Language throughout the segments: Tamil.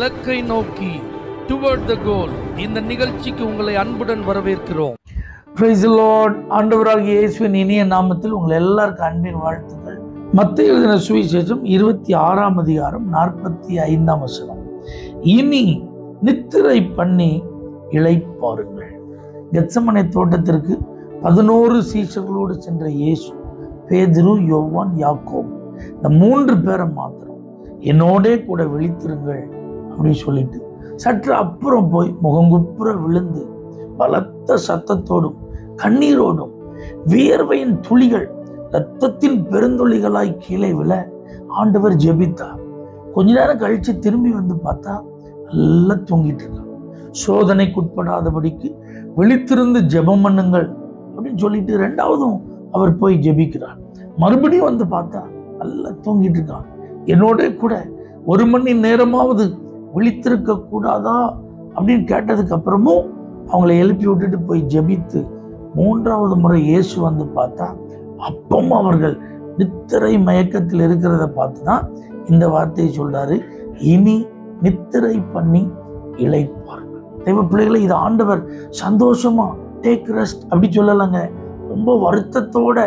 இலக்கை நோக்கி டுவர்ட் த கோல் இந்த நிகழ்ச்சிக்கு உங்களை அன்புடன் வரவேற்கிறோம். Praise the Lord. ஆண்டவராகிய இயேசுவின் இனிய நாமத்தில் உங்கள் எல்லாருக்கும் அன்பின் வாழ்த்துக்கள். மத்தேயு எழுதின சுவிசேஷம் 26ஆம் அதிகாரம் 45ஆம் வசனம். இனி நித்திரை பண்ணி இளைப்பாருங்கள். கெத்சமனே தோட்டத்திற்கு 11 சீஷர்களோடு சென்ற இயேசு பேதுரு, யோவான், யாக்கோபு இந்த 3 பேரை மாத்திரம் என்னோடே கூட விழித்திருங்கள் அப்படின்னு சொல்லிட்டு சற்று அப்புறம் போய் முகங்குப்புற விழுந்து பலத்த சத்தத்தோடும் கண்ணீரோடும் வியர்வையின் துளிகள் இரத்தத்தின் பெருந்துளிகளாய் கீழே விழ ஆண்டவர் ஜெபித்தார். கொஞ்ச நேரம் கழிச்சு திரும்பி வந்து பார்த்தா நல்லா தூங்கிட்டு இருக்காங்க. சோதனைக்குட்படாதபடிக்கு விழித்திருந்து ஜெபம் பண்ணுங்கள் அப்படின்னு சொல்லிட்டு 2வதும் அவர் போய் ஜெபிக்கிறார். மறுபடியும் வந்து பார்த்தா நல்லா தூங்கிட்டு இருக்காங்க. என்னோட கூட 1 மணி நேரமாவது விழித்திருக்க கூடாதா அப்படின்னு கேட்டதுக்கு அப்புறமும் அவங்களை எழுப்பி விட்டுட்டு போய் ஜெபித்து 3வது முறை இயேசு வந்து பார்த்தா அப்பவும் அவர்கள் நித்திரை மயக்கத்தில் இருக்கிறத பார்த்துதான் இந்த வார்த்தையை சொல்றாரு, இனி நித்திரை பண்ணி இளைப்பாருங்கள். தெய்வ பிள்ளைகளை, இது ஆண்டவர் சந்தோஷமா டேக் ரெஸ்ட் அப்படி சொல்லலைங்க, ரொம்ப வருத்தத்தோட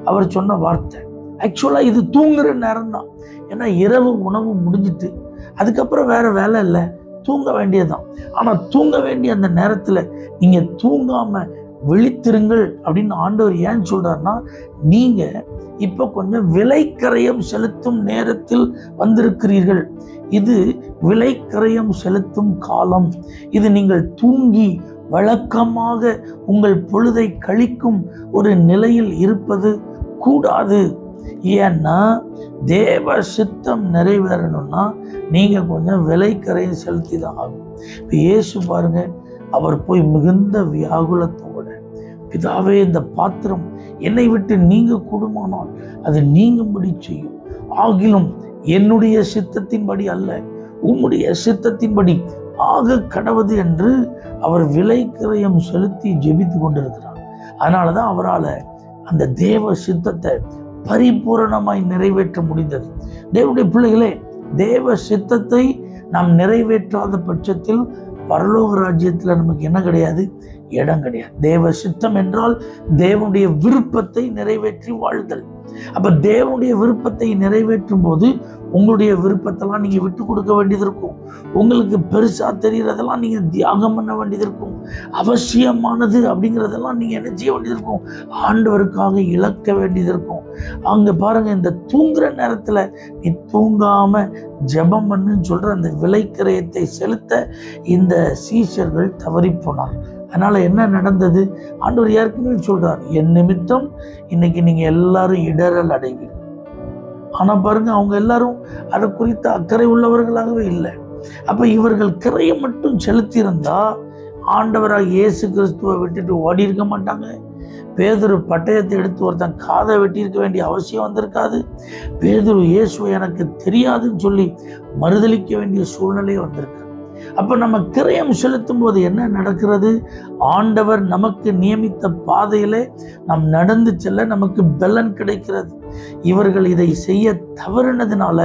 அவர் சொன்ன வார்த்தை. ஆக்சுவலா இது தூங்குற நேரம் தான். ஏன்னா இரவு உணவு முடிஞ்சிட்டு அதுக்கப்புறம் வேற வேலை இல்லை, தூங்க வேண்டியதுதான். ஆனா தூங்க வேண்டிய அந்த நேரத்துல நீங்க தூங்காம விழித்திருங்கள் அப்படின்னு ஆண்டவர் ஏன் சொல்றாருன்னா, நீங்க இப்ப கொஞ்சம் விலைக்கரையம் செலுத்தும் நேரத்தில் வந்திருக்கிறீர்கள். இது விலைக்கரையம் செலுத்தும் காலம். இது நீங்கள் தூங்கி வழக்கமாக உங்கள் பொழுதை கழிக்கும் ஒரு நிலையில் இருப்பது கூடாது. ஏன்னா தேவ சித்தம் நிறைவேறணும்னா நீங்க கொஞ்சம் விலைக்கரையை செலுத்தி தான் ஆகும். இப்போ இயேசு பாருங்க, அவர் போய் மிகுந்த வியாகுலத்தோட, பிதாவே இந்த பாத்திரம் என்னை விட்டு நீங்க கூடுமானால் அது நீங்கும்படி செய்யும், ஆகிலும் என்னுடைய சித்தத்தின்படி அல்ல உம்முடைய சித்தத்தின்படி ஆக கடவுது என்று அவர் விலைக்கரையம் செலுத்தி ஜெபித்து கொண்டிருக்கிறார். அதனாலதான் அவரால் அந்த தேவ சித்தத்தை பரிபூரணமாய் நிறைவேற்ற முடிந்தது. தேவனுடைய பிள்ளைகளே, தேவ சித்தத்தை நாம் நிறைவேற்றாத பட்சத்தில் பரலோக ராஜ்யத்தில் நமக்கு என்ன கிடையாது? இடம் கிடையாது. தேவ சித்தம் என்றால் தேவனுடைய விருப்பத்தை நிறைவேற்றி வாழ்தல். அப்ப தேவனுடைய விருப்பத்தை நிறைவேற்றும் போது உங்களுடைய விருப்பத்தெல்லாம் நீங்க விட்டு கொடுக்க வேண்டியது இருக்கும். உங்களுக்கு பெருசா தெரிகிறதெல்லாம் நீங்க தியாகம் பண்ண வேண்டியது இருக்கும். அவசியமானது அப்படிங்கிறதெல்லாம் நீங்க என்ன செய்ய வேண்டியது இருக்கும்? ஆண்டவருக்காக இழக்க வேண்டியது இருக்கும். அங்க பாருங்க, இந்த தூங்குற நேரத்துல நீ தூங்காம ஜெபம் பண்ணுன்னு சொல்ற அந்த விலைக்கிரயத்தை செலுத்த இந்த சீஷர்கள் தவறி போனார். அதனால என்ன நடந்தது? ஆண்டவர் ஏற்கனவே சொல்றார், என் நிமித்தம் இன்னைக்கு நீங்க எல்லாரும் இடரல் அடைவீர்கள். ஆனா பாருங்க, அவங்க எல்லாரும் அதை குறித்த அக்கறை உள்ளவர்களாகவே இல்லை. அப்ப இவர்கள் கிரையை மட்டும் செலுத்தி இருந்தா ஆண்டவராக இயேசு கிறிஸ்துவை விட்டுட்டு ஓடி இருக்க மாட்டாங்க. பேதுரு பட்டயத்தை எடுத்து ஒருத்தன் காதை வெட்டியிருக்க வேண்டிய அவசியம் வந்திருக்காது. பேதுரு இயேசுவை எனக்கு தெரியாதுன்னு சொல்லி மறுதலிக்க வேண்டிய சூழ்நிலை வந்திருக்கு. அப்ப நம்ம கிரயம் செலுத்தும் போது என்ன நடக்கிறது? ஆண்டவர் நமக்கு நியமித்த பாதையிலே நாம் நடந்து செல்ல நமக்கு பலன் கிடைக்கிறது. இவர்கள் இதை செய்ய தவறினதுனால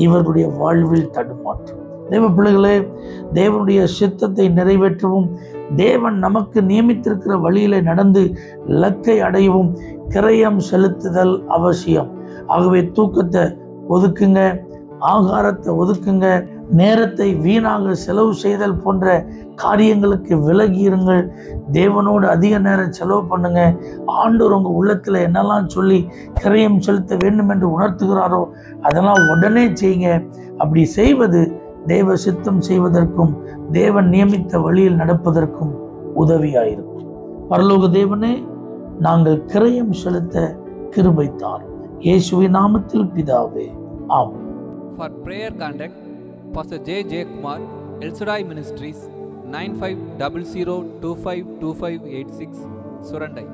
இவர்களுடைய வாழ்வில் தடுமாற்றம். தேவ பிள்ளைகளே, தேவனுடைய சித்தத்தை நிறைவேற்றவும் தேவன் நமக்கு நியமித்திருக்கிற வழியில நடந்து இலக்கை அடையவும் கிரயம் செலுத்துதல் அவசியம். ஆகவே தூக்கத்தை ஒதுக்குங்க, ஆகாரத்தை ஒதுக்குங்க, நேரத்தை வீணாக செலவு செய்தல் போன்ற காரியங்களுக்கு விலகி இருங்கள். தேவனோடு அதிக நேரம் செலவு பண்ணுங்க. ஆண்டவர் உங்க உள்ளத்துல என்னெல்லாம் சொல்லி கிரயம் செலுத்த வேண்டும் என்று உணர்த்துகிறாரோ அதெல்லாம் உடனே செய்யுங்க. அப்படி செய்வது தேவ சித்தம் செய்வதற்கும் தேவன் நியமித்த வழியில் நடப்பதற்கும் உதவியாயிருக்கும். பரலோக தேவனே, நாங்கள் கிரயம் செலுத்த கிருபை தாரும். இயேசுவின் நாமத்தில் பிதாவே, ஆமென். For prayer contact Pastor J. Kumar, El Shaddai Ministries, 9500252586, Surandai.